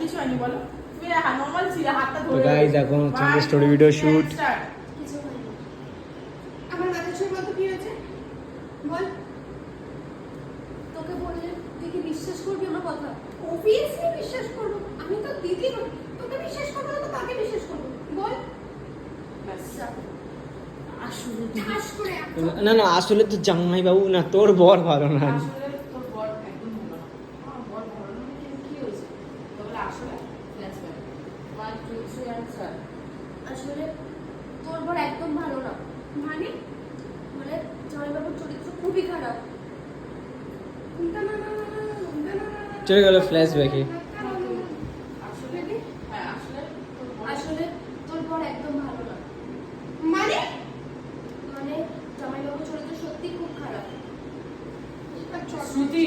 কিছু হয়নি বলো, তুমি নর্মাল ছিল, হাতটা তো ধরে। গাইস এখন হচ্ছে স্টোরি ভিডিও শুট। কিছু হয়নি। আমার মাথা ছুঁয়ে বলতো কি হয়েছে বল। তোকে বললে তুই কি বিশ্বাস করবি আমার কথা? অবভিয়াসলি বিশ্বাস করবো, আমি তো দিদি, তোকে বিশ্বাস করবো না তো কাকে বিশ্বাস করবো বল। আসলে ঠাস করে না না, আসলে তো জামাই বাবু না, তোর বর ভালো না। আসলে তোর বর একদম ভালো না। আমার বর ভালো না, কিন্তু কি হয়েছে? তো বলে আসলে let's go. 1 2 3 answer. আসলে তোর বর একদম ভালো না। মানে মানে জামাইবাবুর চরিত্র খুবই খারাপ। চলে গেল ফ্ল্যাশব্যাকে। আসলে হ্যাঁ, আসলে তোর বর আসলে তোর বর একদম ভালো না। মানে মানে জামাইবাবুর চরিত্র সত্যি খুব খারাপ। শ্রুতি